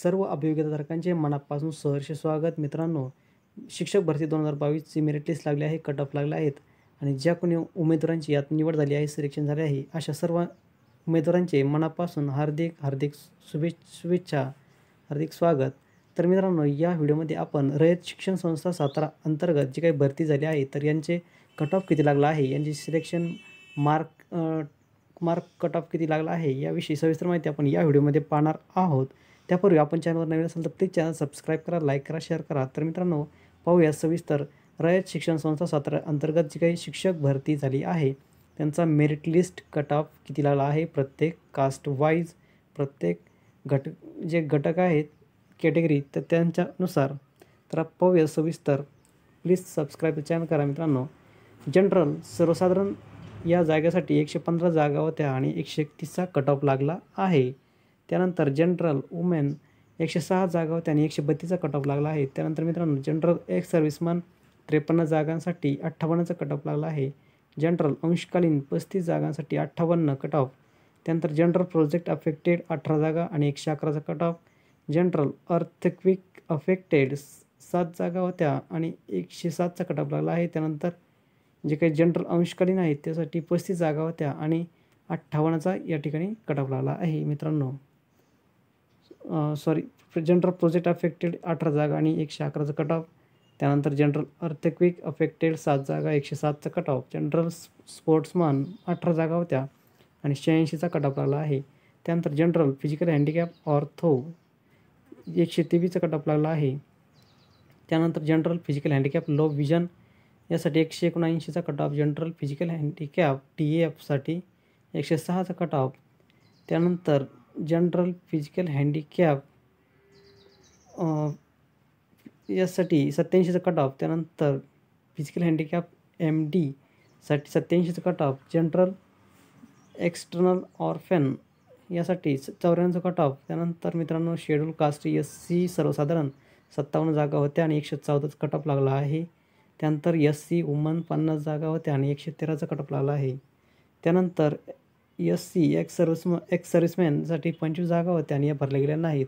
सर्व अभियोग्यताधारकांचे मनापासून सहर्ष स्वागत. मित्रांनो, शिक्षक भरती 2022ची मेरिट लिस्ट लागली आहे, कट ऑफ लागले आहेत आणि ज्या कोणी उमेदवारांची यात निवड झाली आहे, सिलेक्शन झाले आहे, अशा सर्व उमेदवारांचे मनापासून हार्दिक शुभेच्छा, हार्दिक स्वागत. तर मित्रांनो, या व्हिडिओमध्ये आपण रयत शिक्षण संस्था सातारा अंतर्गत जी काही भरती झाली आहे, तर यांचे कट ऑफ किती लागला आहे, यांची सिलेक्शन मार्क कट ऑफ किती लागला आहे, याविषयी सविस्तर माहिती आपण या व्हिडिओमध्ये पाहणार आहोत. त्यापूर्वी आपण चॅनलवर नवीन असेल तर प्लीज चॅनल सबस्क्राईब करा, लाईक करा, शेअर करा. तर मित्रांनो, पाहूया सविस्तर रयत शिक्षण संस्था सातारा अंतर्गत जी काही शिक्षक भरती झाली आहे, त्यांचा मेरिट लिस्ट कट ऑफ किती लागला आहे, प्रत्येक कास्ट वाईज, प्रत्येक घटक आहेत कॅटेगरी, तर त्यांच्यानुसार. तर पाहूया सविस्तर. प्लीज सबस्क्राईब चॅनल करा. मित्रांनो, जनरल सर्वसाधारण या जागेसाठी 115 जागा होत्या आणि 131चा कट ऑफ लागला आहे. त्यानंतर जनरल वुमेन 106 जागा होत्या आणि 132चा कट ऑफ लागला आहे. त्यानंतर मित्रांनो, जनरल एक्स सर्व्हिसमन 53 जागांसाठी 58चा कट ऑफ लागला आहे. जनरल अंशकालीन 35 जागांसाठी 58 कट ऑफ. त्यानंतर जनरल प्रोजेक्ट अफेक्टेड 18 जागा आणि 111चा cut off. General earthquake affected 7 जागा होत्या आणि 107चा कट ऑफ लागला आहे. त्यानंतर जे काही जनरल अंशकालीन आहेत त्यासाठी 35 जागा होत्या आणि 58चा या ठिकाणी कट ऑफ लागला आहे. मित्रांनो, जनरल प्रोजेक्ट अफेक्टेड 18 जागा आणि 111चा कट ऑफ. त्यानंतर जनरल अर्थक्विक अफेक्टेड 7 जागा 107चा कट ऑफ. जनरल स्पोर्ट्समन 18 जागा होत्या आणि 86चा कट ऑफ लागला आहे. त्यानंतर जनरल फिजिकल हँडिकॅप ऑर्थो 123चा कट ऑफ लागला आहे. त्यानंतर general physical handicap low vision यासाठी 179चा cut off. General physical handicap DAFसाठी 106चा कट ऑफ. त्यानंतर जनरल फिजिकल हँडिकॅप यासाठी 87चा कट ऑफ. त्यानंतर फिजिकल हँडिकॅप MD साठी 87चा cut off. General external orphan यासाठी 94चा कट ऑफ. त्यानंतर मित्रांनो, शेड्यूल कास्ट SC सर्वसाधारण 57 जागा होत्या आणि 114चा कट ऑफ लागला आहे. त्यानंतर SC वुमन 50 जागा होत्या आणि 113चा कट ऑफ लागला आहे. त्यानंतर SC एक्स सर्व्हिसमॅनसाठी 25 जागा होत्या आणि या भरल्या गेल्या नाहीत.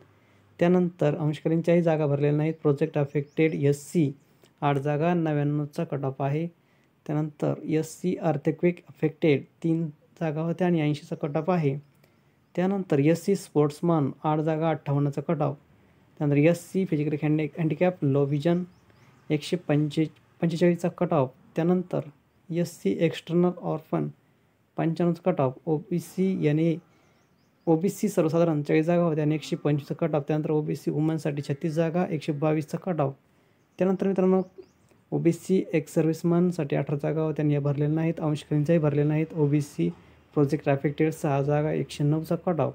त्यानंतर अंशकालीनच्याही जागा भरलेल्या नाहीत. प्रोजेक्ट अफेक्टेड SC 8 जागा 99चा कट ऑफ आहे. त्यानंतर SC अर्थक्विक अफेक्टेड 3 जागा होत्या आणि 80चा कट ऑफ आहे. त्यानंतर SC स्पोर्ट्समन 8 जागा 58चा कट ऑफ. त्यानंतर SC physical handicap low vision 145चा कट ऑफ. त्यानंतर SC एक्सटर्नल ऑर्फन 95चा कट ऑफ. OBC सर्वसाधारण 40 जागा होत्या आणि 125चा कट ऑफ. त्यानंतर OBC वुमनसाठी 36 जागा 122चा कट ऑफ. त्यानंतर मित्रांनो, OBC एक्स सर्व्हिसमनसाठी 18 जागा होत्या आणि या भरलेल्या नाहीत. अंशकालीनच्याही भरलेल्या नाहीत. OBC प्रोजेक्ट अफेक्टेड 6 जागा 109चा कट ऑफ.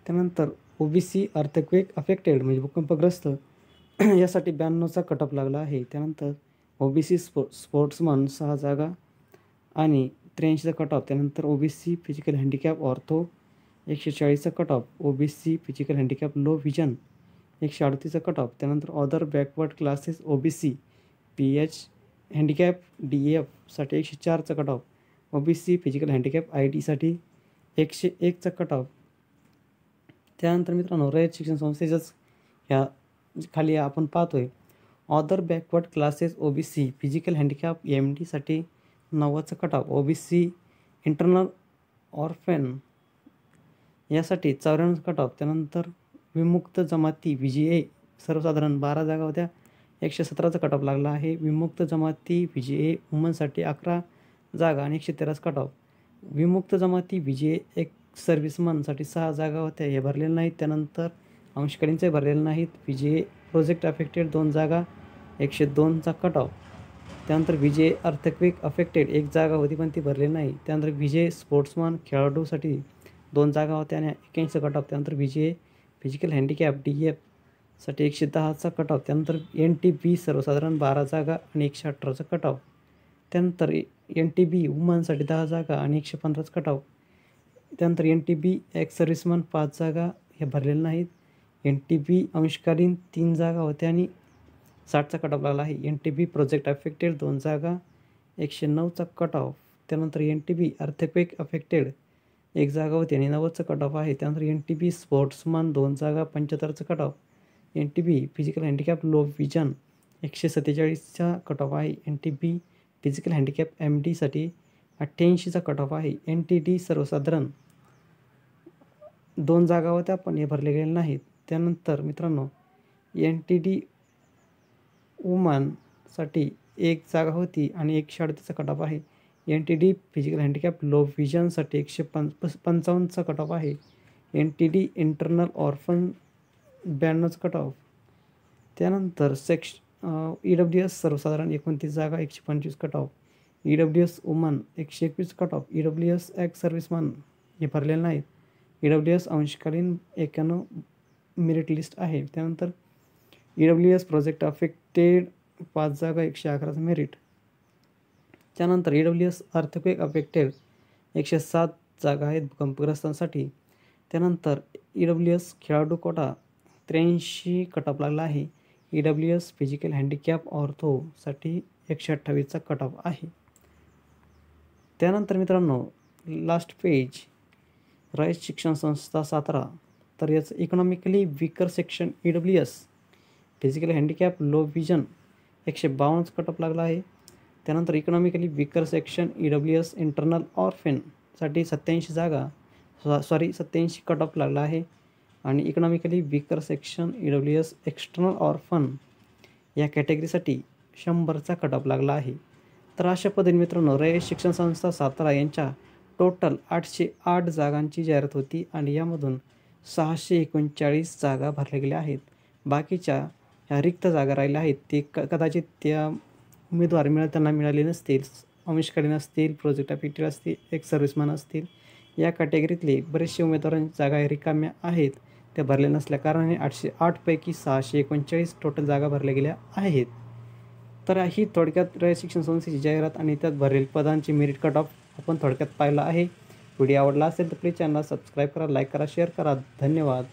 त्यानंतर OBC अर्थक्वेक अफेक्टेड म्हणजे भूकंपग्रस्त यासाठी 92चा कट ऑफ लागला आहे. त्यानंतर OBC स्पोर्ट्समन 6 जागा आणि 83चा कट ऑफ. त्यानंतर OBC फिजिकल हँडिकॅप ऑर्थो 140चा cut off. OBC physical handicap low vision 138चा कट ऑफ. त्यानंतर other backward classes OBC PH handicap DF साठी 104चा cut off. OBC physical handicap ID साठी 101चा कट ऑफ. त्यानंतर मित्रांनो, रयत शिक्षण संस्थेचंच ह्या खाली आपण पाहतोय other backward classes OBC physical handicap MD साठी 90चा cut off. OBC internal orphan यासाठी 94चा कट ऑफ. त्यानंतर विमुक्त जमाती VGA सर्वसाधारण 12 जागा होत्या 117चा कट ऑफ लागला आहे. विमुक्त जमाती VGA वुमनसाठी 11 जागा आणि 113चा कट ऑफ. विमुक्त जमाती VGA एक्स सर्व्हिसमनसाठी 6 जागा होत्या, हे भरलेल्या नाहीत. त्यानंतर अंशकालीनचे भरलेले नाहीत. VGA प्रोजेक्ट अफेक्टेड 2 जागा 102चा कट ऑफ. त्यानंतर VGA अर्थक्विक अफेक्टेड 1 जागा होती पण ती भरलेली नाही. त्यानंतर VGA स्पोर्ट्समन खेळाडूसाठी 2 जागा होत्या आणि 81चा कट ऑफ. त्यानंतर VGA फिजिकल हँडिकॅप DF साठी 110चा कट ऑफ. त्यानंतर NTB सर्वसाधारण 12 जागा आणि 118चा कट ऑफ. त्यानंतर NTB वुमनसाठी 10 जागा आणि 115चा कट ऑफ. त्यानंतर NTB एक्स सर्व्हिसमन 5 जागा हे भरलेल्या नाहीत. NTB अंशकालीन 3 जागा होत्या आणि 60चा कट ऑफ लागला आहे. NTB प्रोजेक्ट अफेक्टेड 2 जागा 109चा कट ऑफ. त्यानंतर NTB अर्थक्वेक अफेक्टेड एक जागा होती आणि 90चं कट ऑफ आहे. त्यानंतर NTB स्पोर्ट्समन 2 जागा 75चं cut off. NTB physical handicap low vision 147चा कट ऑफ आहे. NTB फिजिकल हँडिकॅप MDसाठी 88चा कट ऑफ आहे. NTD सर्वसाधारण 2 जागा होत्या पण हे भरले गेले नाहीत. त्यानंतर मित्रांनो NTD वुमनसाठी 1 जागा होती आणि 138चा कट ऑफ आहे. NTD फिजिकल हँडिकॅप लो विजनसाठी 155चा कट ऑफ आहे. NTD इंटरनल ऑर्फन 92चा कट ऑफ. त्यानंतर EWS सर्वसाधारण 29 जागा 125 cut off. EWS woman 121 cut off. EWS ex serviceman हे भरलेले नाहीत. EWS अंशकालीन 91 मेरिट लिस्ट आहे. त्यानंतर EWS प्रोजेक्ट अफेक्टेड 5 जागा 111चं मेरिट. त्यानंतर EWS अर्थक्वेक अफेक्टेड 107 जागा आहेत भूकंपग्रस्तांसाठी. त्यानंतर EWS खेळाडू कोटा 83 कट ऑफ लागला आहे. EWS फिजिकल हँडिकॅप ऑर्थोसाठी 128चा कट ऑफ आहे. त्यानंतर मित्रांनो लास्ट पेज रयत शिक्षण संस्था सातारा. तर याचं economically weaker section EWS physical handicap low vision 152 cut off लागला आहे. त्यानंतर economically weaker section EWS internal ऑर्फनसाठी 87 कट ऑफ लागला आहे. आणि economically weaker section EWS external orphan या कॅटेगरीसाठी 100चा कट ऑफ लागला आहे. तर अशा पद्धतीने मित्रांनो रयत शिक्षण संस्था सातारा यांच्या टोटल 808 जागांची जाहिरात होती आणि यामधून 639 जागा भरल्या गेल्या आहेत. बाकीच्या ह्या रिक्त जागा राहिल्या आहेत ते कदाचित त्या उमेदवार त्यांना मिळाले नसतील, अंशकालीन असतील, प्रोजेक्ट अफेक्टेड असतील, एक्स सर्व्हिसमॅन असतील. या कॅटेगरीतले बरेचसे उमेदवारांच्या जागा रिकाम्या आहेत त्या भरल्या नसल्या कारणाने 808 पैकी 639 टोटल जागा भरल्या गेल्या आहेत. तर ही थोडक्यात रयत शिक्षण संस्थेची जाहिरात आणि त्यात भरलेल्या पदांची मेरिट कट ऑफ आपण थोडक्यात पाहिला आहे. व्हिडिओ आवडला असेल तर प्लीज चॅनलला सबस्क्राईब करा, लाईक करा, शेअर करा. धन्यवाद.